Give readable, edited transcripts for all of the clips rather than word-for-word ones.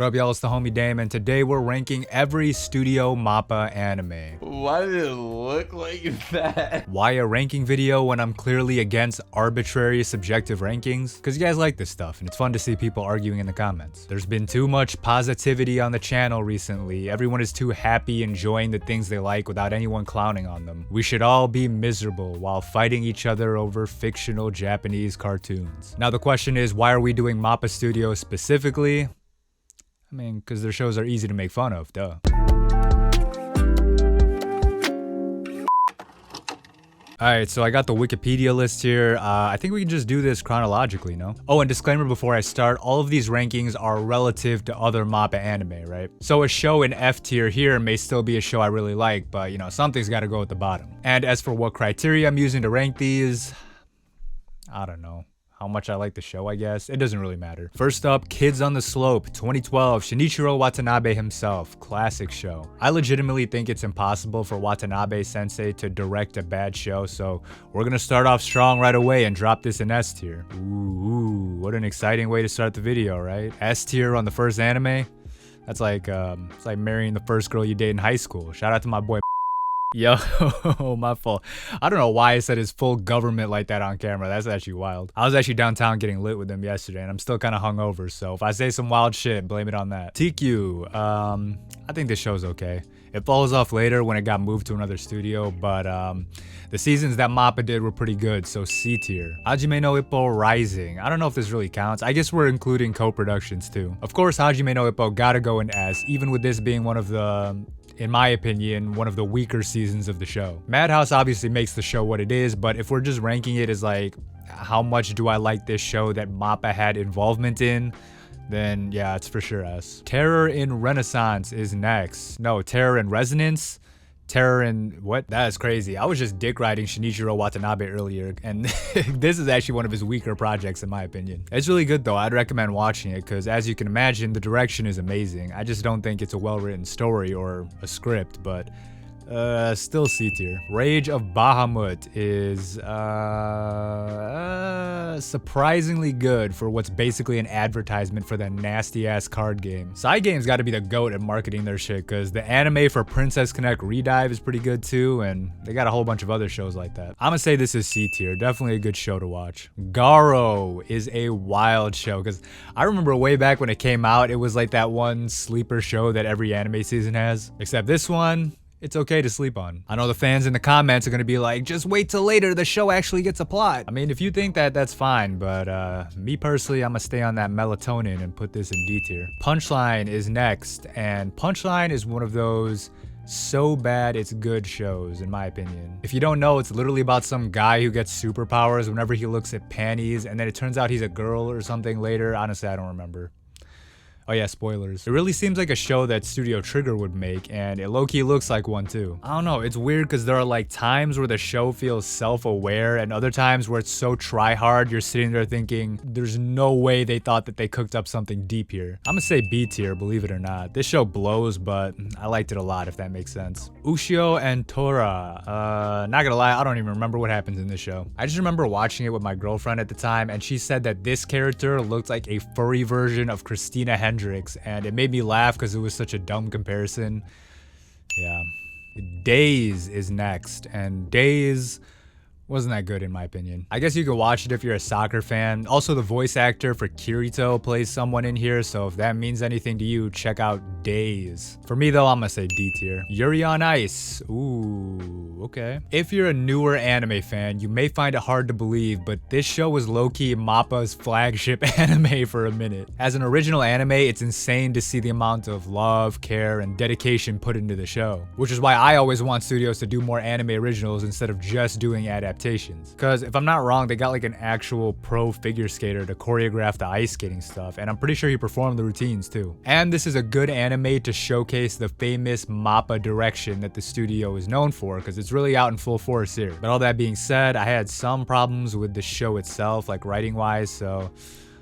What up, y'all? It's the homie Damian, and today we're ranking every Studio MAPPA anime. Why did it look like that? Why a ranking video when I'm clearly against arbitrary subjective rankings? Because you guys like this stuff, and it's fun to see people arguing in the comments. There's been too much positivity on the channel recently. Everyone is too happy enjoying the things they like without anyone clowning on them. We should all be miserable while fighting each other over fictional Japanese cartoons. Now the question is, why are we doing MAPPA Studios specifically? I mean, because their shows are easy to make fun of, duh. Alright, so I got the Wikipedia list here. I think we can just do this chronologically, no? Oh, and disclaimer before I start, all of these rankings are relative to other MAPPA anime, right? So a show in F tier here may still be a show I really like, but you know, something's gotta go at the bottom. And as for what criteria I'm using to rank these, I don't know. How much I like the show, I guess. It doesn't really matter. First up, Kids on the Slope, 2012, Shinichiro Watanabe himself. Classic show. I legitimately think it's impossible for Watanabe-sensei to direct a bad show, so we're gonna start off strong right away and drop this in S tier. Ooh, what an exciting way to start the video, right? S tier on the first anime? That's like, it's like marrying the first girl you date in high school. Shout out to my boy. Yo, my fault. I don't know why I said his full government like that on camera. That's actually wild. I was actually downtown getting lit with him yesterday, and I'm still kind of hungover, so if I say some wild shit, blame it on that. TQ, I think this show's okay. It falls off later when it got moved to another studio, but the seasons that MAPPA did were pretty good, so C tier. Hajime no Ippo Rising. I don't know if this really counts. I guess we're including co-productions too. Of course, Hajime no Ippo gotta go in S, even with this being one of the, in my opinion, one of the weaker seasons of the show. Madhouse obviously makes the show what it is, but if we're just ranking it as like, how much do I like this show that MAPPA had involvement in, then yeah, it's for sure S. Terror in Renaissance is next. No, Terror in Resonance? Terror in what? That is crazy. I was just dick riding Shinichiro Watanabe earlier, and this is actually one of his weaker projects in my opinion. It's really good though. I'd recommend watching it because as you can imagine, the direction is amazing. I just don't think it's a well-written story or a script, but still C tier. Rage of Bahamut is surprisingly good for what's basically an advertisement for that nasty ass card game. Cygame's got to be the GOAT at marketing their shit because the anime for Princess Connect Redive is pretty good too, and they got a whole bunch of other shows like that. I'm gonna say this is C tier. Definitely a good show to watch. Garo is a wild show because I remember way back when it came out, it was like that one sleeper show that every anime season has, except this one, it's okay to sleep on. I know the fans in the comments are gonna be like, just wait till later, the show actually gets a plot. I mean, if you think that, that's fine, but me personally, I'm gonna stay on that melatonin and put this in D tier. Punchline is next, and Punchline is one of those so bad it's good shows in my opinion. If you don't know, it's literally about some guy who gets superpowers whenever he looks at panties, and then it turns out he's a girl or something later. Honestly, I don't remember. Oh yeah, spoilers. It really seems like a show that Studio Trigger would make, and it low-key looks like one too. I don't know, it's weird because there are like times where the show feels self-aware and other times where it's so try-hard you're sitting there thinking, there's no way they thought that they cooked up something deep here. I'm gonna say B tier, believe it or not. This show blows, but I liked it a lot if that makes sense. Ushio and Tora. Not gonna lie, I don't even remember what happens in this show. I just remember watching it with my girlfriend at the time, and she said that this character looked like a furry version of Christina Hendricks, and it made me laugh because it was such a dumb comparison. Yeah. Days is next, and Days wasn't that good in my opinion. I guess you can watch it if you're a soccer fan. Also, the voice actor for Kirito plays someone in here, so if that means anything to you, check out Days. For me though, I'm gonna say D tier. Yuri on Ice. Ooh, okay. If you're a newer anime fan, you may find it hard to believe, but this show was low-key MAPPA's flagship anime for a minute. As an original anime, it's insane to see the amount of love, care, and dedication put into the show, which is why I always want studios to do more anime originals instead of just doing adaptations. Because if I'm not wrong, they got like an actual pro figure skater to choreograph the ice skating stuff, and I'm pretty sure he performed the routines too. And this is a good anime to showcase the famous MAPPA direction that the studio is known for, because it's really out in full force here. But all that being said, I had some problems with the show itself, like writing wise, so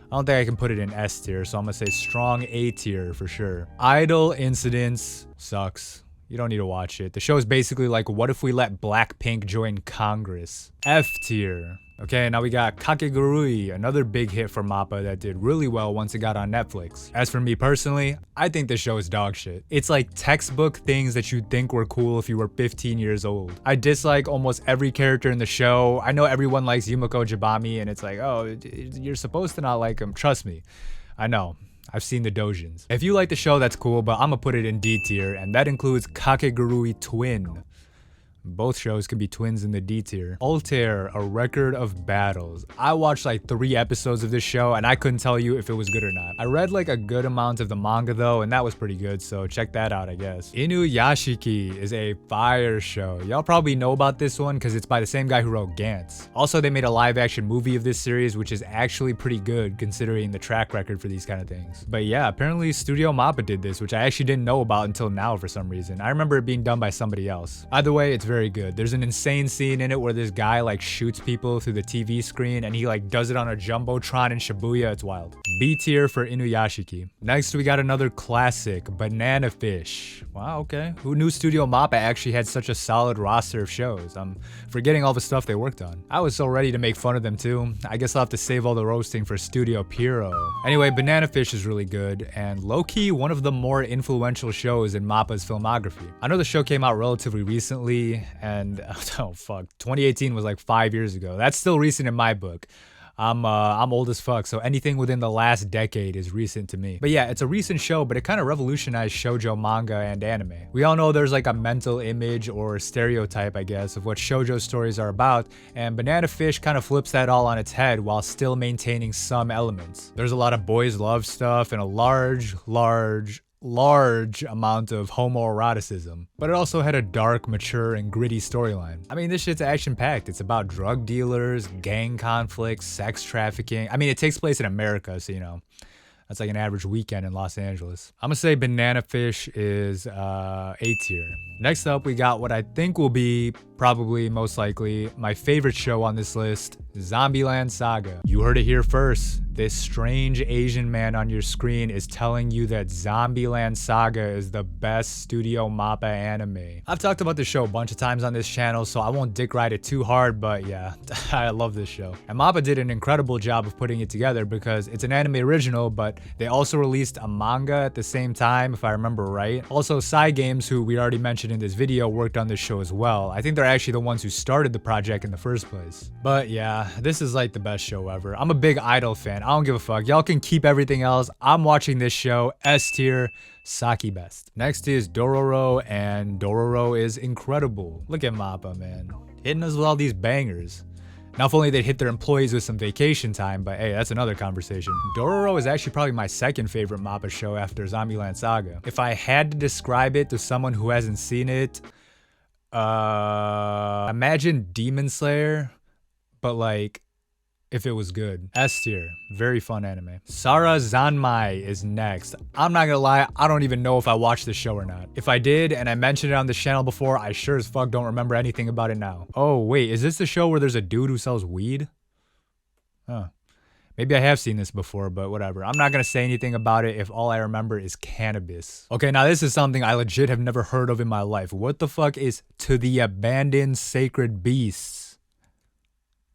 I don't think I can put it in S tier, so I'm gonna say strong A tier for sure. Idol Incidents sucks. You don't need to watch it. The show is basically like, what if we let Blackpink join Congress? F tier. Okay, now we got Kakegurui, another big hit for MAPPA that did really well once it got on Netflix. As for me personally, I think this show is dog shit. It's like textbook things that you'd think were cool if you were 15 years old. I dislike almost every character in the show. I know everyone likes Yumiko Jabami and it's like, oh, you're supposed to not like him. Trust me, I know. I've seen the dojins. If you like the show, that's cool, but I'm gonna put it in D tier, and that includes Kakegurui Twin. Both shows can be twins in the D tier. Altair, A Record of Battles. I watched like 3 episodes of this show and I couldn't tell you if it was good or not. I read like a good amount of the manga though, and that was pretty good, so check that out, I guess. Inuyashiki is a fire show. Y'all probably know about this one because it's by the same guy who wrote Gantz. Also, they made a live action movie of this series, which is actually pretty good considering the track record for these kind of things. But yeah, apparently Studio MAPPA did this, which I actually didn't know about until now for some reason. I remember it being done by somebody else. Either way, it's very good. There's an insane scene in it where this guy like shoots people through the TV screen and he like does it on a jumbotron in Shibuya. It's wild. B tier for Inuyashiki. Next we got another classic, Banana Fish. Wow, okay. Who knew Studio MAPPA actually had such a solid roster of shows? I'm forgetting all the stuff they worked on. I was so ready to make fun of them too. I guess I'll have to save all the roasting for Studio Pierrot. Anyway, Banana Fish is really good and low-key one of the more influential shows in MAPPA's filmography. I know the show came out relatively recently and oh fuck, 2018 was like 5 years ago. That's still recent in my book. I'm old as fuck, so anything within the last decade is recent to me. But yeah, it's a recent show, but it kind of revolutionized shoujo manga and anime. We all know there's like a mental image or stereotype, I guess, of what shoujo stories are about, and Banana Fish kind of flips that all on its head while still maintaining some elements. There's a lot of boys love stuff and a large amount of homoeroticism, but it also had a dark, mature, and gritty storyline. I mean, this shit's action-packed. It's about drug dealers, gang conflicts, sex trafficking. I mean, it takes place in America, so you know, that's like an average weekend in Los Angeles. I'm gonna say Banana Fish is A tier. Next up, we got what I think will be, probably most likely, my favorite show on this list, Zombieland Saga. You heard it here first. This strange Asian man on your screen is telling you that Zombieland Saga is the best Studio MAPPA anime. I've talked about this show a bunch of times on this channel, so I won't dick ride it too hard, but yeah, I love this show. And MAPPA did an incredible job of putting it together because it's an anime original, but they also released a manga at the same time, if I remember right. Also, Cygames, who we already mentioned in this video, worked on this show as well. I think they're actually the ones who started the project in the first place. But yeah, this is like the best show ever. I'm a big Idol fan. I don't give a fuck. Y'all can keep everything else. I'm watching this show. S tier. Saki best. Next is Dororo, and Dororo is incredible. Look at MAPPA, man. Hitting us with all these bangers. Now, if only they'd hit their employees with some vacation time, but hey, that's another conversation. Dororo is actually probably my second favorite MAPPA show after Zombieland Saga. If I had to describe it to someone who hasn't seen it, imagine Demon Slayer, but like, if it was good. S tier. Very fun anime. Sara Zanmai is next. I'm not gonna lie, I don't even know if I watched this show or not. If I did and I mentioned it on this channel before, I sure as fuck don't remember anything about it now. Oh wait, is this the show where there's a dude who sells weed? Huh. Maybe I have seen this before, but whatever. I'm not gonna say anything about it if all I remember is cannabis. Okay, now this is something I legit have never heard of in my life. What the fuck is To the Abandoned Sacred Beasts?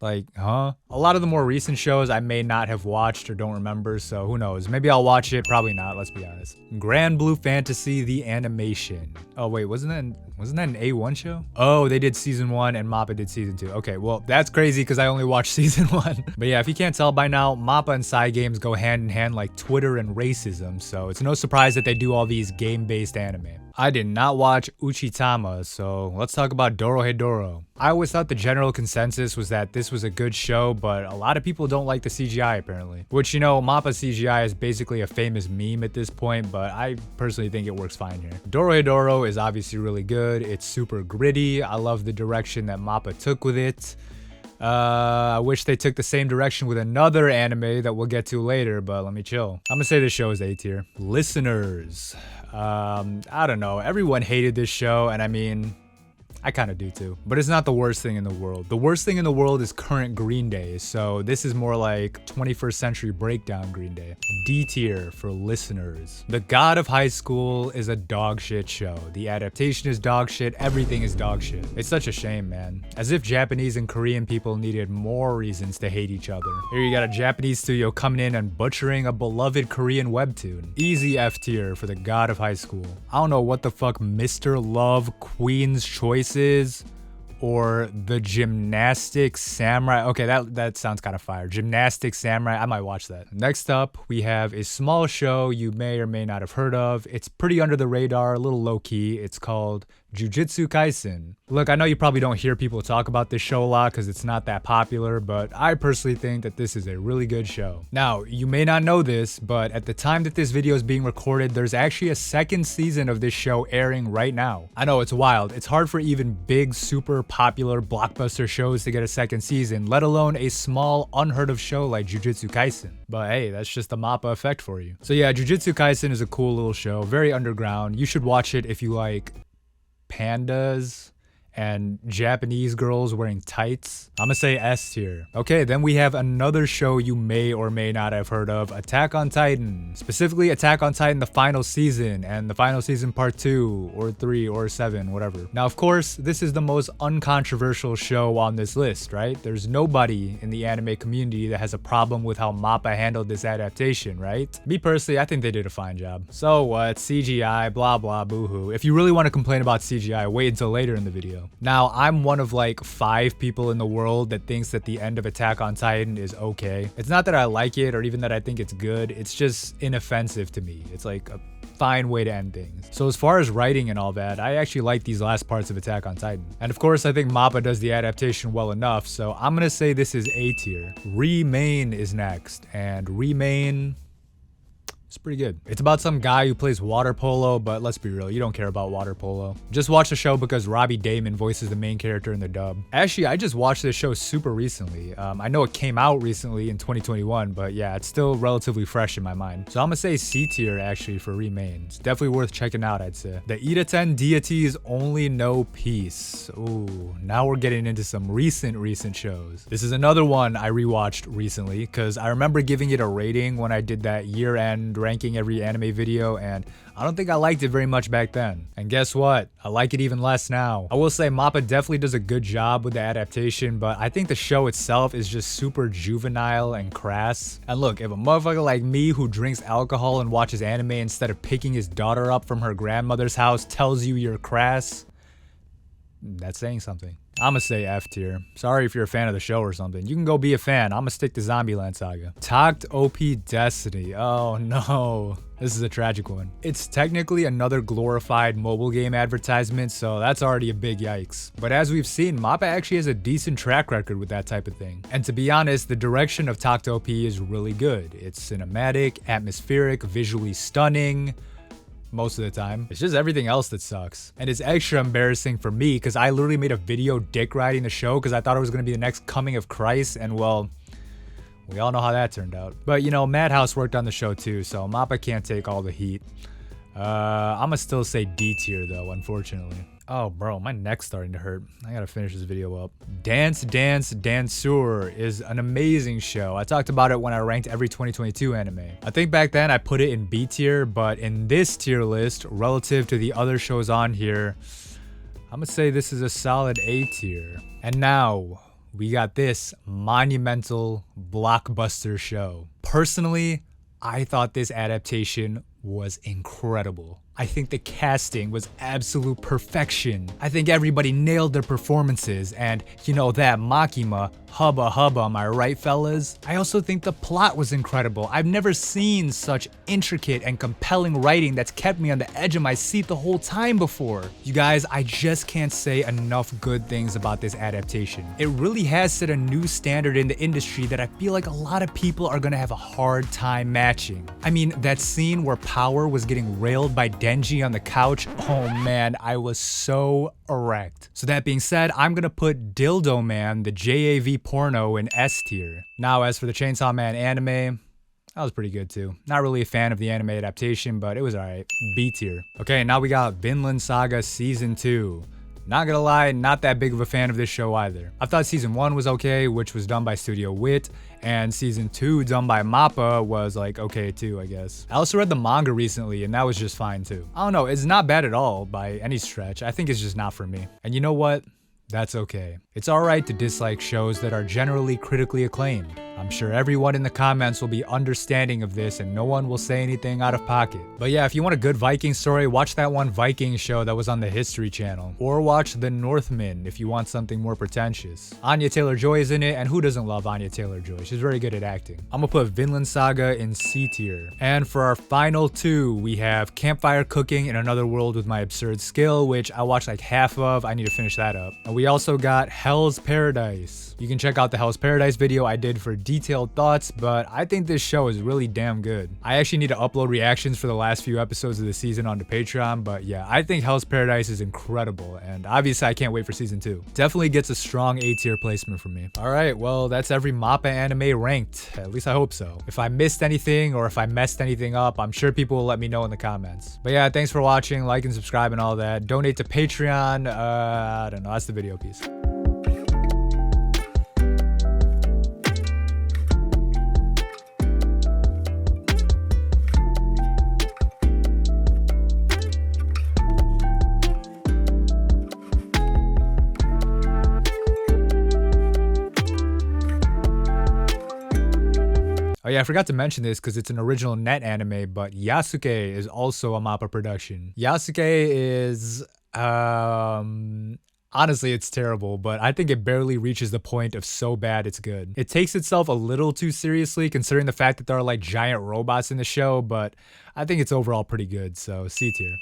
Like, huh? A lot of the more recent shows I may not have watched or don't remember, so who knows? Maybe I'll watch it, probably not, let's be honest. Grand Blue Fantasy, the animation. Oh wait, wasn't that an A1 show? Oh, they did season 1 and MAPPA did season 2. Okay, well, that's crazy because I only watched season 1. But yeah, if you can't tell by now, MAPPA and Cygames go hand in hand like Twitter and racism, so it's no surprise that they do all these game-based anime. I did not watch Uchitama, so let's talk about Dorohedoro. I always thought the general consensus was that this was a good show, but a lot of people don't like the CGI apparently. Which, you know, MAPPA CGI is basically a famous meme at this point, but I personally think it works fine here. Dorohedoro is obviously really good. It's super gritty. I love the direction that MAPPA took with it. I wish they took the same direction with another anime that we'll get to later, but let me chill. I'm gonna say this show is A tier. Listeners. I don't know. Everyone hated this show, and I mean, I kind of do too. But it's not the worst thing in the world. The worst thing in the world is current Green Day, so this is more like 21st Century Breakdown Green Day. D tier for listeners. The God of High School is a dog shit show. The adaptation is dog shit, everything is dog shit. It's such a shame, man. As if Japanese and Korean people needed more reasons to hate each other. Here you got a Japanese studio coming in and butchering a beloved Korean webtoon. Easy F tier for the God of High School. I don't know what the fuck Mr. Love Queen's Choice is, or the Gymnastic Samurai. Okay, that sounds kind of fire. Gymnastic Samurai, I might watch that. Next up, we have a small show you may or may not have heard of. It's pretty under the radar, a little low key. It's called Jujutsu Kaisen. Look, I know you probably don't hear people talk about this show a lot because it's not that popular, but I personally think that this is a really good show. Now, you may not know this, but at the time that this video is being recorded, there's actually a second season of this show airing right now. I know, it's wild. It's hard for even big, super popular blockbuster shows to get a second season, let alone a small, unheard of show like Jujutsu Kaisen. But hey, that's just the MAPPA effect for you. So yeah, Jujutsu Kaisen is a cool little show, very underground. You should watch it if you like pandas and Japanese girls wearing tights. I'm gonna say S tier. Okay, then we have another show you may or may not have heard of, Attack on Titan. Specifically Attack on Titan, the final season, and the final season part 2, or 3, or 7, whatever. Now, of course, this is the most uncontroversial show on this list, right? There's nobody in the anime community that has a problem with how MAPPA handled this adaptation, right? Me personally, I think they did a fine job. So what, CGI, blah blah, boohoo. If you really want to complain about CGI, wait until later in the video. Now, I'm one of like 5 people in the world that thinks that the end of Attack on Titan is okay. It's not that I like it or even that I think it's good, it's just inoffensive to me. It's like a fine way to end things. So as far as writing and all that, I actually like these last parts of Attack on Titan. And of course, I think MAPPA does the adaptation well enough, so I'm gonna say this is A tier. Remain is next, and Remain, it's pretty good. It's about some guy who plays water polo, but let's be real, you don't care about water polo. Just watch the show because Robbie Damon voices the main character in the dub. Actually, I just watched this show super recently. I know it came out recently in 2021, but yeah, it's still relatively fresh in my mind. So I'm gonna say C tier actually for Remain. It's definitely worth checking out, I'd say. The Itaten deities only know peace. Ooh, now we're getting into some recent shows. This is another one I rewatched recently because I remember giving it a rating when I did that year-end ranking every anime video, and I don't think I liked it very much back then. And guess what? I like it even less now. I will say MAPPA definitely does a good job with the adaptation, but I think the show itself is just super juvenile and crass. And look, if a motherfucker like me who drinks alcohol and watches anime instead of picking his daughter up from her grandmother's house tells you you're crass, that's saying something. I'ma say F tier. Sorry if you're a fan of the show or something. You can go be a fan. I'ma stick to Zombieland Saga. Talked OP Destiny. Oh no. This is a tragic one. It's technically another glorified mobile game advertisement, so that's already a big yikes. But as we've seen, MAPPA actually has a decent track record with that type of thing. And to be honest, the direction of Talked OP is really good. It's cinematic, atmospheric, visually stunning. Most of the time. It's just everything else that sucks. And it's extra embarrassing for me because I literally made a video dick riding the show because I thought it was going to be the next coming of Christ, and well, we all know how that turned out. But you know, Madhouse worked on the show too, so MAPPA can't take all the heat. I'ma still say D tier though, unfortunately. Oh bro, my neck's starting to hurt. I gotta finish this video up. Dance Dance Danseur is an amazing show. I talked about it when I ranked every 2022 anime. I think back then I put it in B tier, but in this tier list, relative to the other shows on here, I'm gonna say this is a solid A tier. And now, we got this monumental blockbuster show. Personally, I thought this adaptation was incredible. I think the casting was absolute perfection. I think everybody nailed their performances, and you know that Makima, hubba hubba, am I right fellas? I also think the plot was incredible. I've never seen such intricate and compelling writing that's kept me on the edge of my seat the whole time before. You guys, I just can't say enough good things about this adaptation. It really has set a new standard in the industry that I feel like a lot of people are gonna have a hard time matching. I mean, that scene where Power was getting railed by Denji on the couch, oh man, I was so erect. So that being said, I'm gonna put Dildo Man, the JAV porno, in S tier. Now as for the Chainsaw Man anime, that was pretty good too. Not really a fan of the anime adaptation, but it was alright. B tier. Okay, now we got Vinland Saga Season 2. Not gonna lie, not that big of a fan of this show either. I thought season 1 was okay, which was done by Studio Wit, and season 2 done by MAPPA was like okay too, I guess. I also read the manga recently and that was just fine too. I don't know, it's not bad at all by any stretch. I think it's just not for me. And you know what? That's okay. It's alright to dislike shows that are generally critically acclaimed. I'm sure everyone in the comments will be understanding of this and no one will say anything out of pocket. But yeah, if you want a good Viking story, watch that one Viking show that was on the History Channel. Or watch The Northmen if you want something more pretentious. Anya Taylor-Joy is in it, and who doesn't love Anya Taylor-Joy? She's very good at acting. I'm gonna put Vinland Saga in C tier. And for our final 2, we have Campfire Cooking in Another World with My Absurd Skill, which I watched like half of. I need to finish that up. And we also got Hell's Paradise. You can check out the Hell's Paradise video I did for detailed thoughts, but I think this show is really damn good. I actually need to upload reactions for the last few episodes of the season onto Patreon, but yeah, I think Hell's Paradise is incredible, and obviously I can't wait for season 2. Definitely gets a strong A tier placement from me. Alright, well that's every MAPPA anime ranked, at least I hope so. If I missed anything or if I messed anything up, I'm sure people will let me know in the comments. But yeah, thanks for watching, like and subscribe and all that. Donate to Patreon, I don't know, that's the video piece. Oh yeah, I forgot to mention this because it's an original net anime, but Yasuke is also a MAPPA production. Yasuke is, honestly, it's terrible, but I think it barely reaches the point of so bad it's good. It takes itself a little too seriously considering the fact that there are like giant robots in the show, but I think it's overall pretty good, so C tier.